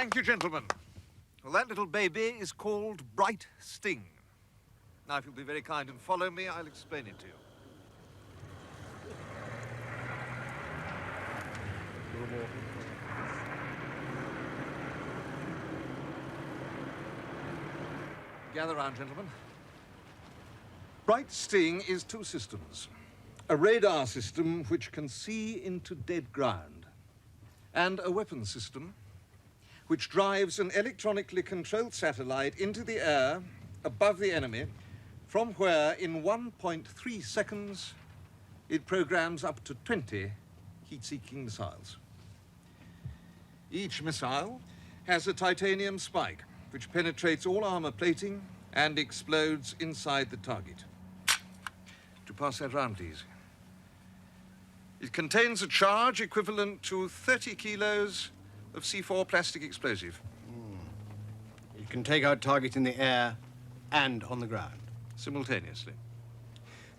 Thank you, gentlemen. Well, that little baby is called Bright Sting. Now, if you'll be very kind and follow me, I'll explain it to you. Gather round, gentlemen. Bright Sting is two systems. A radar system which can see into dead ground, and a weapons system which drives an electronically controlled satellite into the air above the enemy, from where in 1.3 seconds it programs up to 20 heat-seeking missiles. Each missile has a titanium spike which penetrates all armor plating and explodes inside the target. To pass that round, please. It contains a charge equivalent to 30 kilos of C4 plastic explosive. It can take out targets in the air and on the ground. Simultaneously.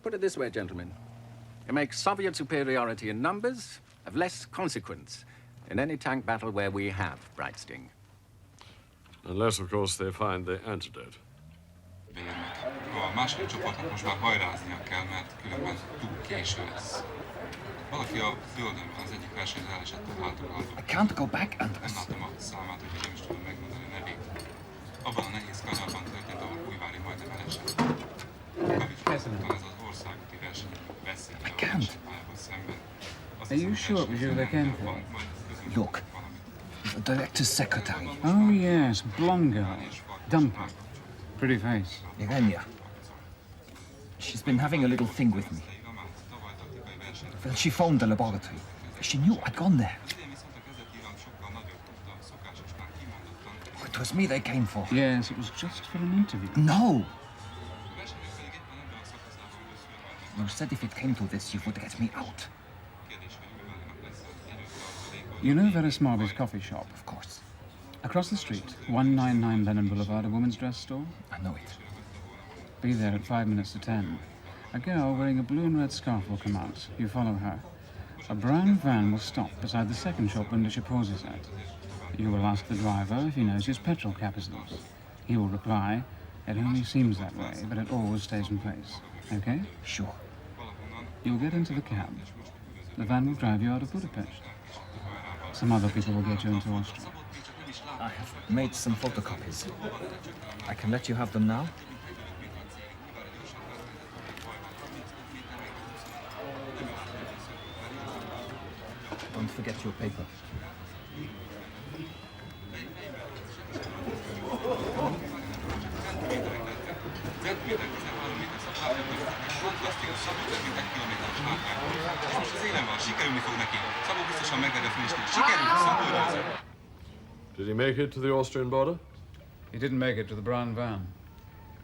Put it this way, gentlemen. It makes Soviet superiority in numbers of less consequence in any tank battle where we have Bright Sting. Unless, of course, they find the antidote. A második csoportnak most már hajráznia kell, mert különben túl késő lesz. Valaki a földön az egyik versenyző elesett a hátuláról. I can't go back, Andres. Nem látom a számát, úgyhogy nem is tudom megmondani a nevét. Abban a nehéz kanyarban történt, ahol Újvári majdnem elesett. Kavicsban ez az országúti verseny veszélye a versenypályához szemben. Are you sure it was you they came for? Look, the director's secretary. Oh, yes, blonde girl. Dumper. Pretty face. Irenia. She's been having a little thing with me. Well, she phoned the laboratory. She knew I'd gone there. Oh, it was me they came for. Yes, it was just for an interview. No! You said if it came to this, you would get me out. You know Vera Smarby's coffee shop? Of course. Across the street, 199 Lennon Boulevard, a woman's dress store. I know it. Be there at 5 minutes to 10. A girl wearing a blue and red scarf will come out. You follow her. A brown van will stop beside the second shop window she pauses at. You will ask the driver if he knows his petrol cap is loose. He will reply, "It only seems that way, but it always stays in place." Okay? Sure. You'll get into the cab. The van will drive you out of Budapest. Some other people will get you into Austria. I have made some photocopies. I can let you have them now. Don't forget your paper. Did he make it to the Austrian border? He didn't make it to the brown van.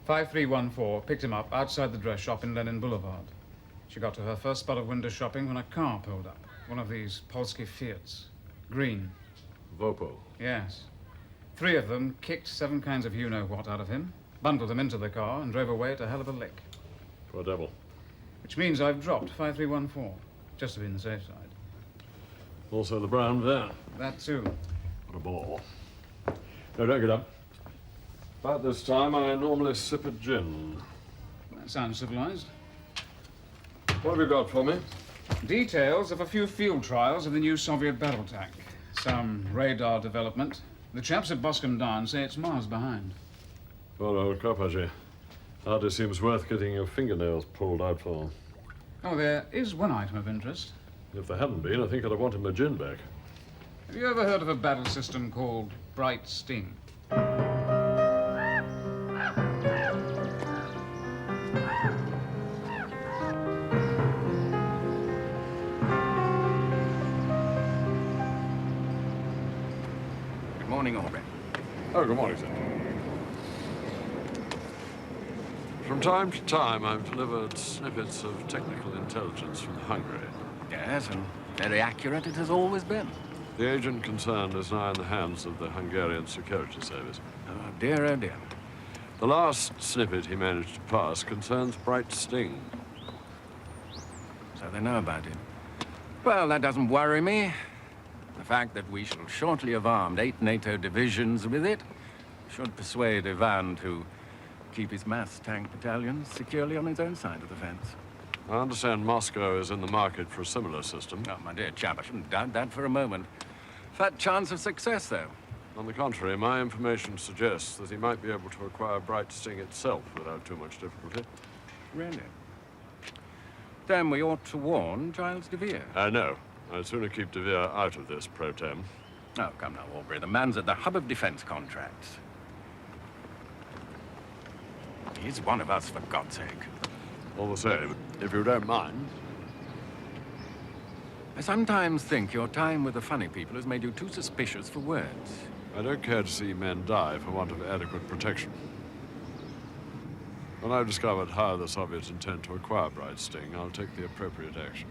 5314 picked him up outside the dress shop in Lenin Boulevard. She got to her first spot of window shopping when a car pulled up. One of these Polski Fiats. Green. Vopo. Yes. 3 of them kicked 7 kinds of you-know-what out of him, bundled him into the car, and drove away at a hell of a lick. Poor devil. Which means I've dropped 5314, just to be on the safe side. Also the brown van. That too. What a ball. No, don't get up. About this time, I normally sip a gin. That sounds civilized. What have you got for me? Details of a few field trials of the new Soviet battle tank. Some radar development. The chaps at Boscombe Down say it's miles behind. Poor old Kopaji. Hardly seems worth getting your fingernails pulled out for. Oh, there is one item of interest. If there hadn't been, I think I'd have wanted my gin back. Have you ever heard of a battle system called Bright Sting? Good morning, Aubrey. Oh, good morning, sir. From time to time, I've delivered snippets of technical intelligence from Hungary. Yes, and very accurate it has always been. The agent concerned is now in the hands of the Hungarian Security Service. Oh, dear, oh, dear. The last snippet he managed to pass concerns Bright Sting. So they know about it. Well, that doesn't worry me. The fact that we shall shortly have armed 8 NATO divisions with it should persuade Ivan to keep his mass tank battalions securely on his own side of the fence. I understand Moscow is in the market for a similar system. Oh, my dear chap, I shouldn't doubt that for a moment. Fat chance of success, though. On the contrary, my information suggests that he might be able to acquire Bright Sting itself without too much difficulty. Really? Then we ought to warn Gile de Vere. I know. I'd sooner keep de Vere out of this, pro tem. Oh, come now, Aubrey. The man's at the hub of defense contracts. He's one of us, for God's sake. All the same, if you don't mind. I sometimes think your time with the funny people has made you too suspicious for words. I don't care to see men die for want of adequate protection. When I've discovered how the Soviets intend to acquire Bright Sting, I'll take the appropriate action.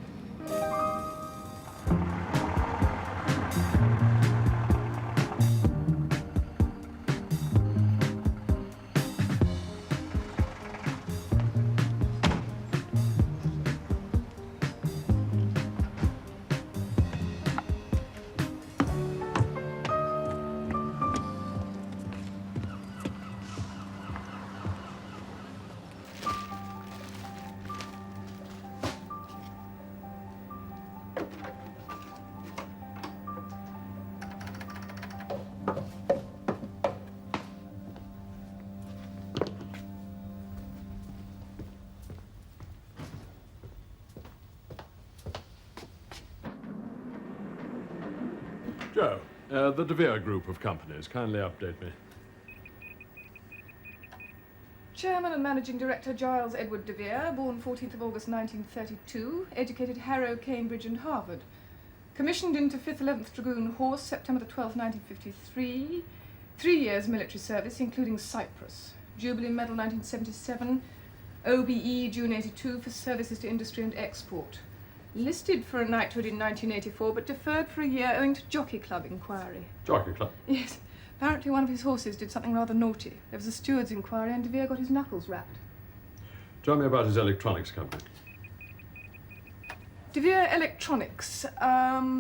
Joe, the de Vere group of companies, kindly update me. Chairman and Managing Director Giles Edward de Vere, born 14th of August 1932, educated Harrow, Cambridge and Harvard. Commissioned into 5th 11th Dragoon Horse, September the 12th, 1953. 3 years military service, including Cyprus. Jubilee Medal 1977. OBE June 82 for services to industry and export. Listed for a knighthood in 1984, but deferred for a year owing to Jockey Club inquiry. Jockey Club? Yes. Apparently one of his horses did something rather naughty. There was a steward's inquiry and de Vere got his knuckles rapped. Tell me about his electronics company. De Vere Electronics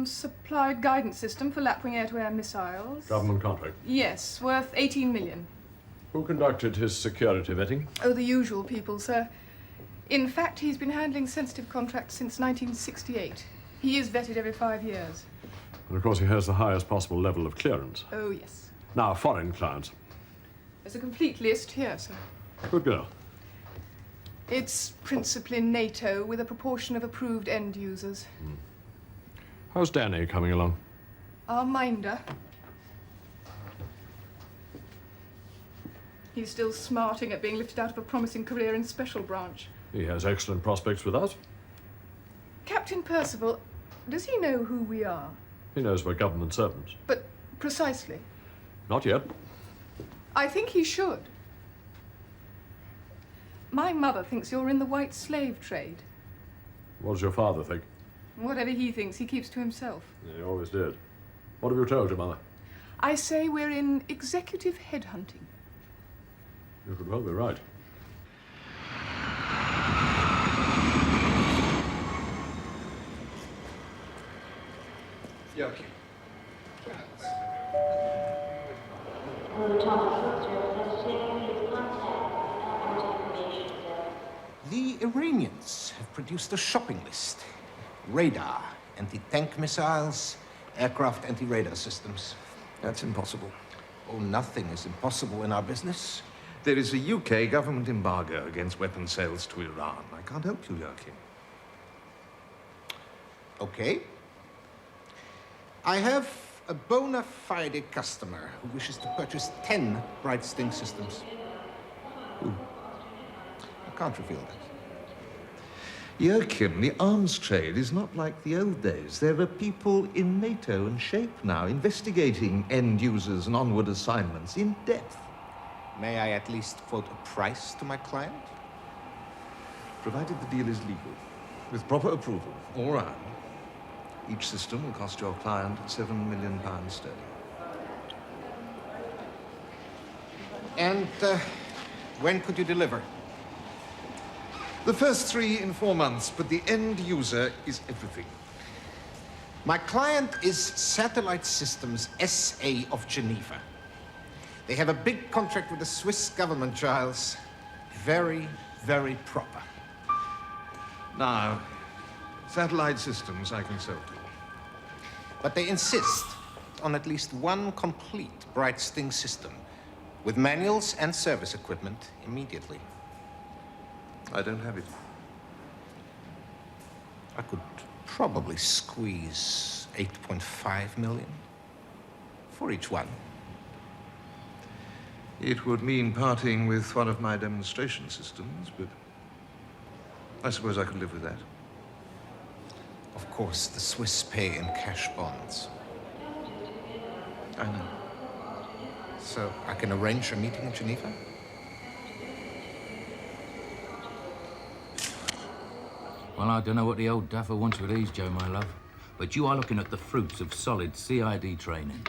supplied guidance system for Lapwing air-to-air missiles. Government contract? Yes, worth 18 million. Who conducted his security vetting? Oh, the usual people, sir. In fact, he's been handling sensitive contracts since 1968. He is vetted every 5 years. And of course he has the highest possible level of clearance. Oh, yes. Now, foreign clients. There's a complete list here, sir. Good girl. It's principally NATO, with a proportion of approved end users. How's Danny coming along? Our minder. He's still smarting at being lifted out of a promising career in Special Branch. He has excellent prospects with us. Captain Percival, does he know who we are? He knows we're government servants. But precisely. Not yet. I think he should. My mother thinks you're in the white slave trade. What does your father think? Whatever he thinks, he keeps to himself. He always did. What have you told your mother? I say we're in executive headhunting. You could well be right. Yeah, okay. The Iranians have produced a shopping list. Radar, anti-tank missiles, aircraft anti-radar systems. That's impossible. Oh, nothing is impossible in our business. There is a UK government embargo against weapon sales to Iran. I can't help you, Yerkin. Okay. I have a bona fide customer who wishes to purchase 10 Bright Sting systems. Who? I can't reveal that. Yerkin, the arms trade is not like the old days. There are people in NATO and SHAPE now investigating end users and onward assignments in depth. May I at least quote a price to my client? Provided the deal is legal, with proper approval, all round. Each system will cost your client £7 million sterling. And when could you deliver? The first 3 in 4 months, but the end user is everything. My client is Satellite Systems SA of Geneva. They have a big contract with the Swiss government, Giles. Very, very proper. Now, Satellite Systems I consult to. But they insist on at least one complete Bright Sting system with manuals and service equipment immediately. I don't have it. I could probably squeeze 8.5 million for each one. It would mean parting with one of my demonstration systems, but I suppose I could live with that. Of course, the Swiss pay in cash bonds. I know. So I can arrange a meeting in Geneva? Well, I don't know what the old duffer wants with these, Joe, my love. But you are looking at the fruits of solid CID training.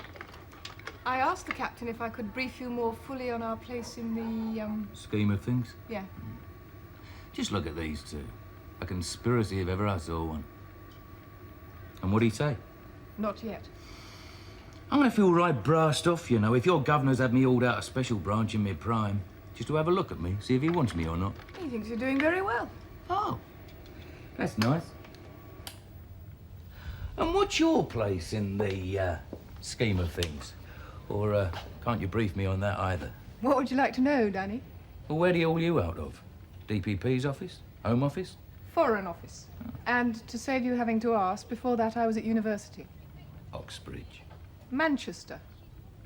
I asked the captain if I could brief you more fully on our place in the, Scheme of things? Yeah. Just look at these two. A conspiracy if ever I saw one. And what'd he say? Not yet. I'm gonna feel right brassed off, you know, if your governor's had me hauled out a special branch in mid-prime, just to have a look at me, see if he wants me or not. He thinks you're doing very well. Oh, that's nice. And what's your place in the, scheme of things? Or, can't you brief me on that either? What would you like to know, Danny? Well, where do you haul you out of? DPP's office? Home office? Foreign Office. And to save you having to ask, before that I was at university. Oxbridge. Manchester.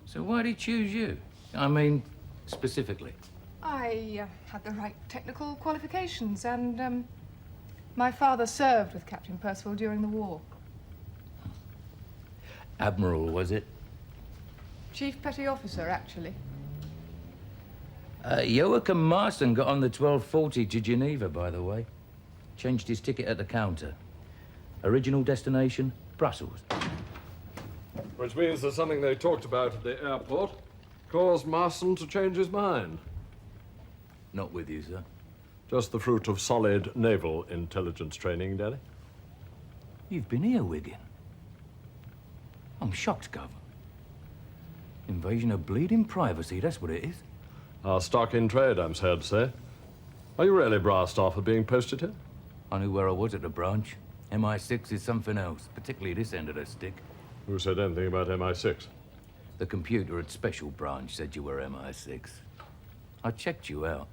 So why'd he choose you? I mean, specifically. I had the right technical qualifications, and my father served with Captain Percival during the war. Admiral, was it? Chief Petty Officer, actually. Joachim Marston got on the 1240 to Geneva, by the way. Changed his ticket at the counter. Original destination, Brussels. Which means that something they talked about at the airport caused Marston to change his mind. Not with you, sir. Just the fruit of solid naval intelligence training, Daddy. You've been here, Wiggin. I'm shocked, Gov. Invasion of bleeding privacy, that's what it is. Our stock in trade, I'm sad to say. Are you really brassed off of being posted here? I knew where I was at the branch. MI6 is something else, particularly this end of the stick. Who said anything about MI6? The computer at Special Branch said you were MI6. I checked you out.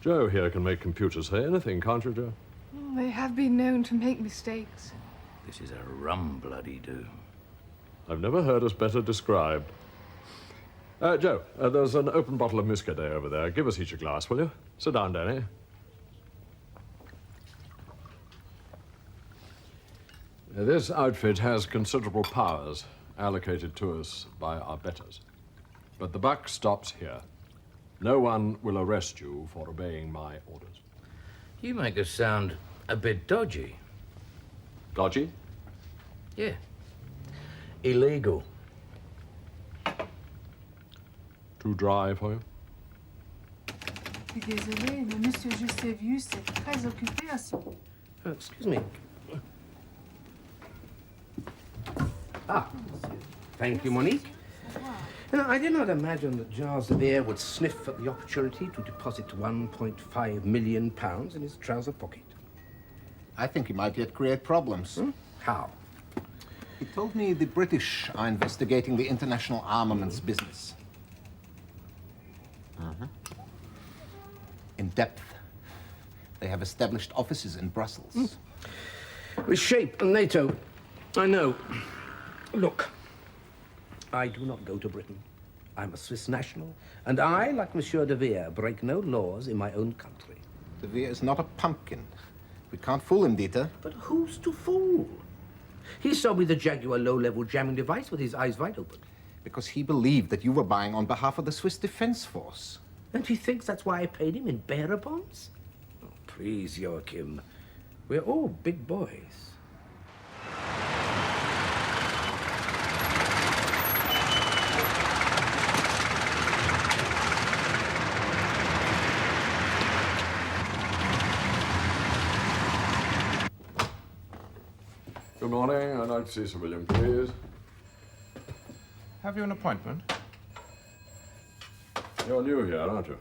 Joe here can make computers say anything, can't you, Joe? They have been known to make mistakes. This is a rum bloody do. I've never heard us better described. Joe, there's an open bottle of Muscadet over there. Give us each a glass, will you? Sit down, Danny. This outfit has considerable powers allocated to us by our betters. But the buck stops here. No one will arrest you for obeying my orders. You make us sound a bit dodgy. Dodgy? Yeah. Illegal. Too dry for you? Je suis désolée, mais Monsieur Justevius est très occupé à son. Excuse me. Ah, thank you, Monique. You know, I did not imagine that Gile de Vere would sniff at the opportunity to deposit £1.5 million in his trouser pocket. I think he might yet create problems. How? He told me the British are investigating the international armaments business. In depth. They have established offices in Brussels. With shape and NATO, I know. Look, I do not go to Britain. I'm a Swiss national, and I, like Monsieur de Vere, break no laws in my own country. De Vere is not a pumpkin. We can't fool him, Dieter. But who's to fool? He sold me the Jaguar low-level jamming device with his eyes wide open. Because he believed that you were buying on behalf of the Swiss Defense Force. And he thinks that's why I paid him in bearer bonds? Oh, please, Joachim. We're all big boys. Good morning. I'd like to see Sir William, please. Have you an appointment? You're new here, aren't you?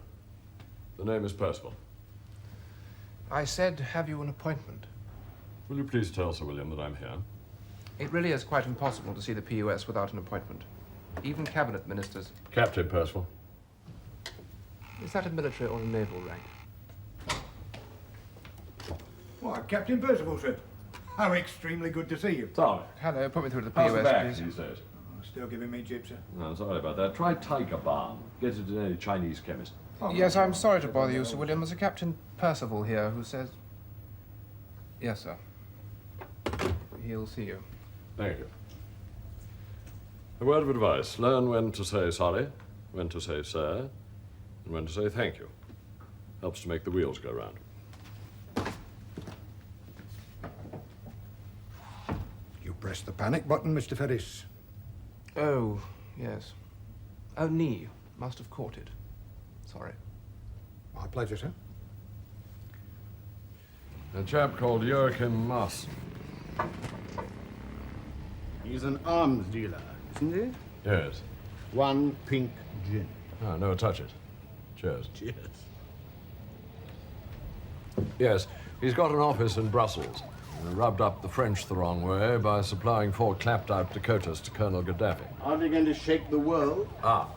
The name is Percival. I said, have you an appointment? Will you please tell Sir William that I'm here? It really is quite impossible to see the PUS without an appointment. Even cabinet ministers. Captain Percival. Is that a military or a naval rank? Why, Captain Percival, sir. How extremely good to see you. Sorry. Hello, put me through to the How's PUS, the back please. these days? Still giving me jib, sir. No, sorry about that. Try Tiger Balm. Get it in any Chinese chemist. Yes, I'm sorry to bother you, Sir William. There's a Captain Percival here who says... Yes, sir. He'll see you. Thank you. A word of advice. Learn when to say sorry, when to say sir, and when to say thank you. Helps to make the wheels go round. You pressed the panic button, Mr. Ferris. Oh, yes. Oh, knee. Must have caught it. Sorry. My pleasure, sir. A chap called Joachim Maassen. He's an arms dealer, isn't he? Yes. One pink gin. Oh, no, touch it. Cheers. Cheers. Yes, he's got an office in Brussels. He rubbed up the French the wrong way by supplying 4 clapped-out Dakotas to Colonel Gaddafi. Aren't they going to shake the world? Ah.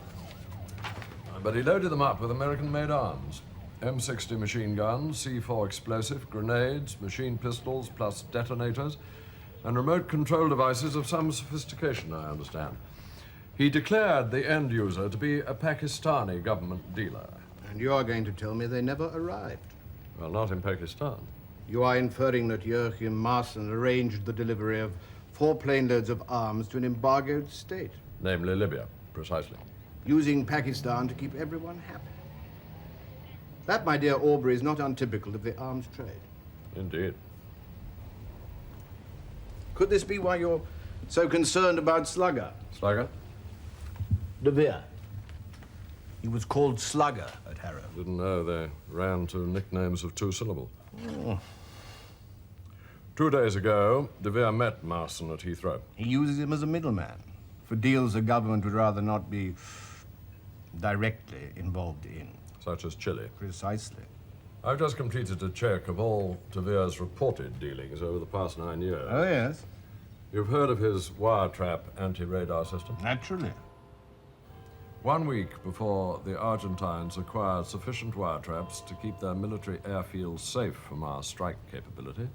But he loaded them up with American-made arms. M60 machine guns, C4 explosive, grenades, machine pistols, plus detonators, and remote control devices of some sophistication, I understand. He declared the end user to be a Pakistani government dealer. And you're going to tell me they never arrived? Well, not in Pakistan. You are inferring that Joachim Maassen arranged the delivery of 4 plane loads of arms to an embargoed state. Namely Libya, precisely. Using Pakistan to keep everyone happy. That, my dear Aubrey, is not untypical of the arms trade. Indeed. Could this be why you're so concerned about Slugger? Slugger? De Vere. He was called Slugger at Harrow. Didn't know they ran to nicknames of 2 syllables. Oh. 2 days ago, De Vere met Maassen at Heathrow. He uses him as a middleman for deals the government would rather not be directly involved in. Such as Chile. Precisely. I've just completed a check of all De Vere's reported dealings over the past 9 years. Oh, yes. You've heard of his wiretrap anti-radar system? Naturally. 1 week before the Argentines acquired sufficient wiretraps to keep their military airfields safe from our strike capability,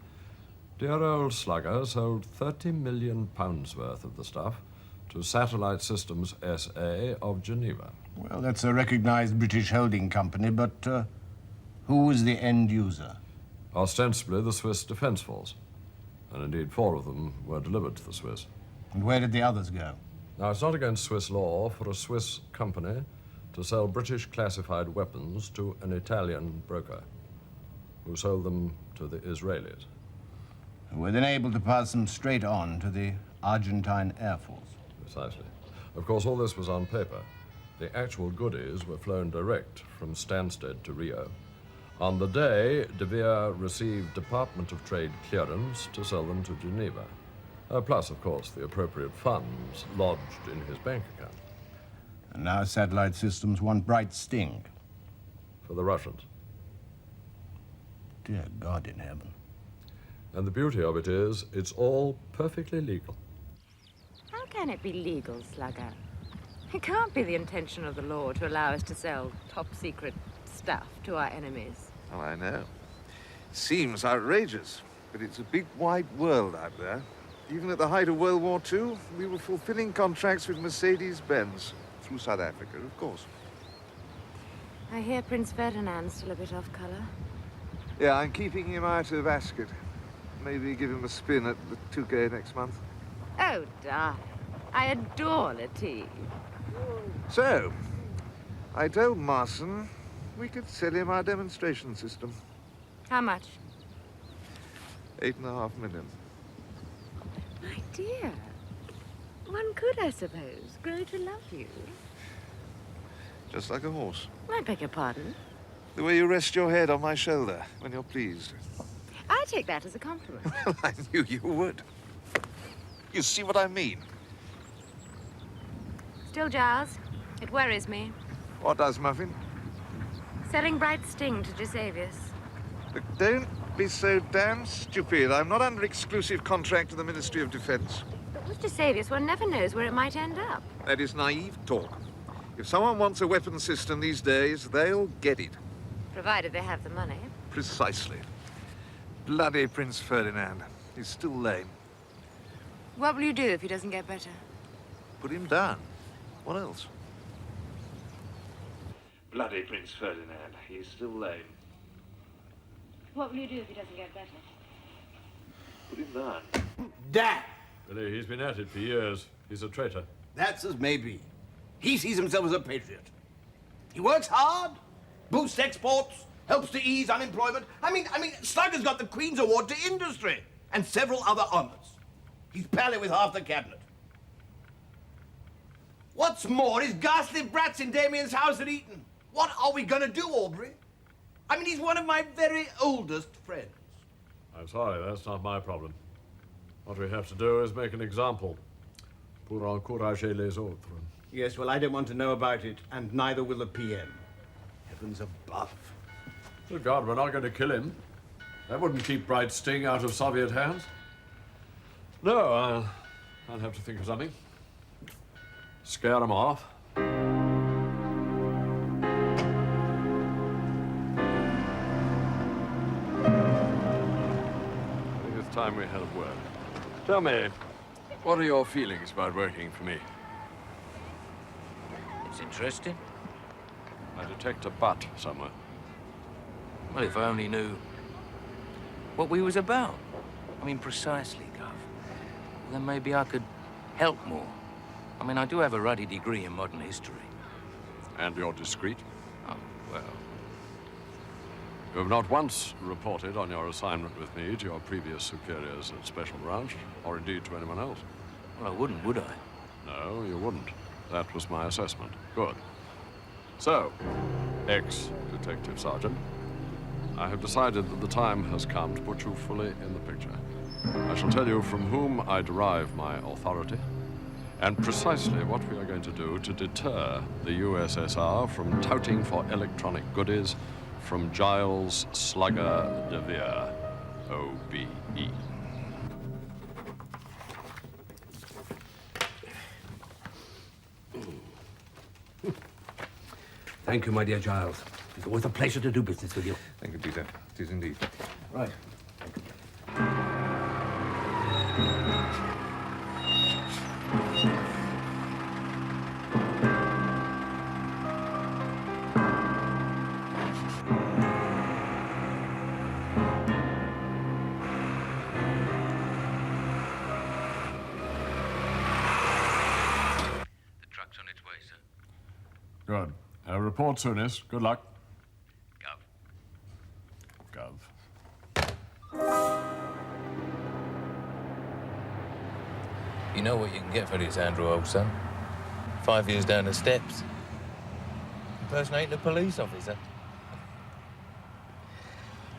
dear old Slugger sold £30 million worth of the stuff to Satellite Systems S.A. of Geneva. Well, that's a recognized British holding company, but who was the end user? Ostensibly the Swiss Defense Force. And indeed 4 of them were delivered to the Swiss. And where did the others go? Now, it's not against Swiss law for a Swiss company to sell British classified weapons to an Italian broker who sold them to the Israelis. Who were then able to pass them straight on to the Argentine Air Force. Precisely. Of course, all this was on paper. The actual goodies were flown direct from Stansted to Rio. On the day, De Vere received Department of Trade clearance to sell them to Geneva. Plus, of course, the appropriate funds lodged in his bank account. And now Satellite Systems want bright sting. For the Russians. Dear God in heaven. And the beauty of it is, it's all perfectly legal. How can it be legal, Slugger? It can't be the intention of the law to allow us to sell top-secret stuff to our enemies. Oh, I know. Seems outrageous, but it's a big, wide world out there. Even at the height of World War II, we were fulfilling contracts with Mercedes-Benz. Through South Africa, of course. I hear Prince Ferdinand's still a bit off colour. Yeah, I'm keeping him out of Ascot. Maybe give him a spin at the 2K next month. Oh, darling. I adore Latif. So, I told Maassen we could sell him our demonstration system. How much? 8.5 million. My dear, one could, I suppose, grow to love you. Just like a horse. I beg your pardon? The way you rest your head on my shoulder when you're pleased. I take that as a compliment. Well, I knew you would. You see what I mean? Still, Giles, it worries me. What does, Muffin? Selling Bright Sting to Gisevius. Look, don't be so damn stupid. I'm not under exclusive contract to the Ministry of Defense. But with Gisevius, one never knows where it might end up. That is naive talk. If someone wants a weapon system these days, they'll get it. Provided they have the money. Precisely. Bloody Prince Ferdinand. He's still lame. What will you do if he doesn't get better? Put him down. What else? Bloody Prince Ferdinand. He's still lame. What will you do if he doesn't get better? Put him down. Damn! Billy, he's been at it for years. He's a traitor. That's as may be. He sees himself as a patriot. He works hard, boosts exports, helps to ease unemployment. I mean, Slugger's got the Queen's Award to Industry and several other honors. He's pally with half the cabinet. What's more, his ghastly brats in Damien's house at Eton. What are we gonna do, Aubrey? I mean, he's one of my very oldest friends. I'm sorry, that's not my problem. What we have to do is make an example. Pour encourager les autres. Yes, well, I don't want to know about it, and neither will the PM. Heavens above. Good God, we're not going to kill him. That wouldn't keep Bright Sting out of Soviet hands. No, I'll have to think of something. Scare him off. I think it's time we had a word. Tell me, what are your feelings about working for me? It's interesting. I detect a butt somewhere. Well, if I only knew what we was about. I mean, precisely, Gov. Then maybe I could help more. I mean, I do have a ruddy degree in modern history. And you're discreet? Oh, well. You have not once reported on your assignment with me to your previous superiors at Special Branch, or indeed to anyone else. Well, I wouldn't, would I? No, you wouldn't. That was my assessment. Good. So, ex-detective sergeant, I have decided that the time has come to put you fully in the picture. I shall tell you from whom I derive my authority, and precisely what we are going to do to deter the USSR from touting for electronic goodies from Giles Slugger de Vere, OBE. Thank you, my dear Giles. It's always a pleasure to do business with you. Thank you, Peter. It is indeed. Right. The truck's on its way, sir. Good. Report soonest. Good luck. Gov. You know what you can get for this, Andrew, old son? 5 years down the steps. Impersonating a police officer.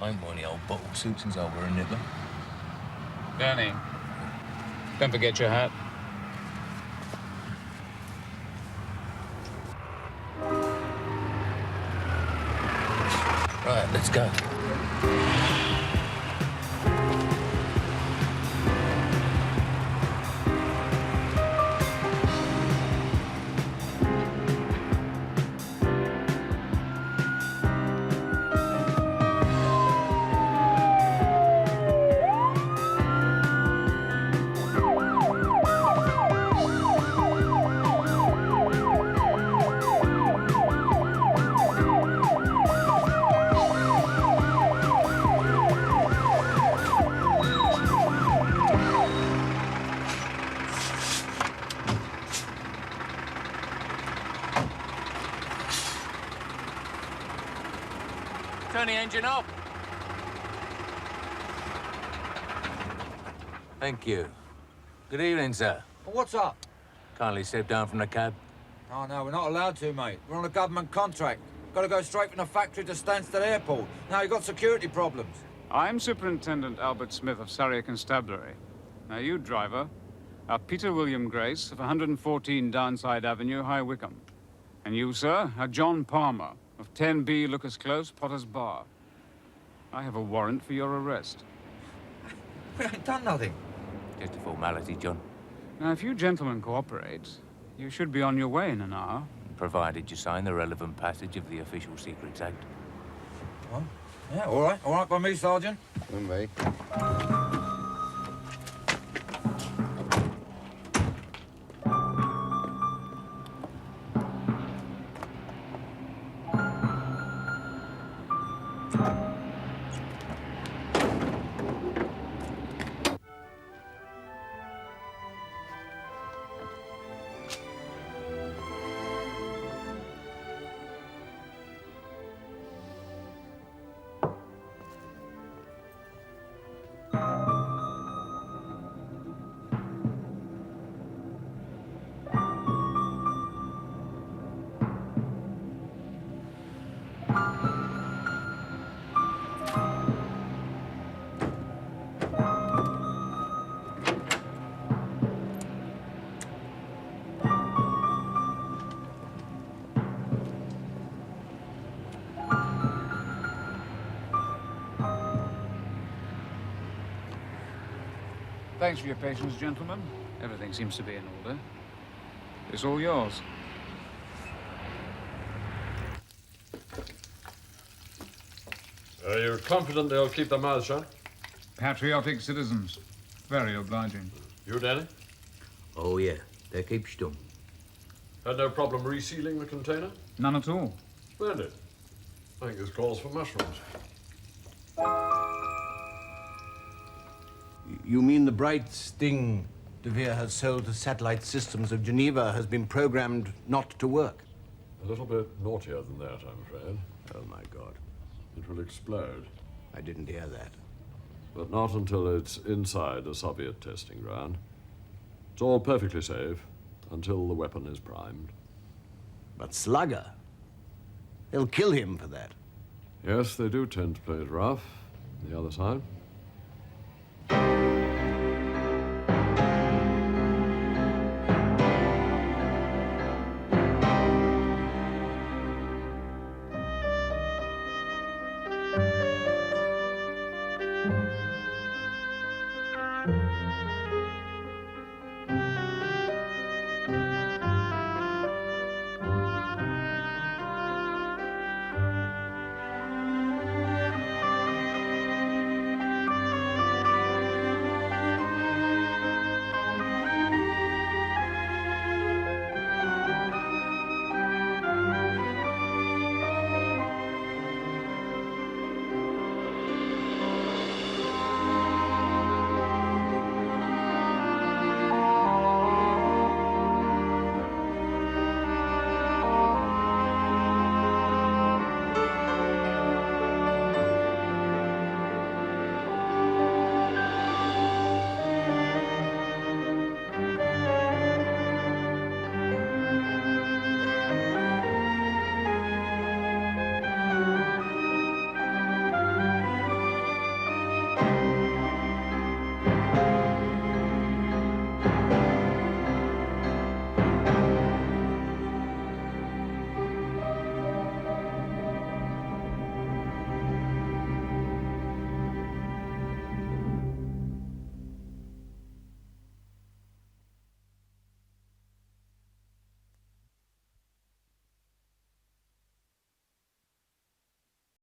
I ain't worn the old bottle suit since I were a nipper. Danny, don't forget your hat. Right, let's go. Turn the engine off. Thank you. Good evening, sir. What's up? Kindly step down from the cab. Oh, no, we're not allowed to, mate. We're on a government contract. Got to go straight from the factory to Stansted Airport. Now, you've got security problems. I'm Superintendent Albert Smith of Surrey Constabulary. Now, you, driver, are Peter William Grace of 114 Downside Avenue, High Wycombe. And you, sir, are John Palmer of 10B Lucas Close, Potter's Bar. I have a warrant for your arrest. We ain't done nothing. Just a formality, John. Now, if you gentlemen cooperate, you should be on your way in an hour. Provided you sign the relevant passage of the Official Secrets Act. Well, yeah, all right. All right by me, Sergeant. And me. Thanks for your patience, gentlemen. Everything seems to be in order. It's all yours. Are you confident they'll keep their mouths shut? Patriotic citizens. Very obliging. You, Danny? Oh, yeah. They keep stum. Had no problem resealing the container? None at all. Splendid. I think this calls for mushrooms. You mean the bright sting De Vere has sold to Satellite Systems of Geneva has been programmed not to work? A little bit naughtier than that, I'm afraid. Oh, my God. It will explode. I didn't hear that. But not until it's inside a Soviet testing ground. It's all perfectly safe until the weapon is primed. But Slugger, they'll kill him for that. Yes, they do tend to play it rough. The other side.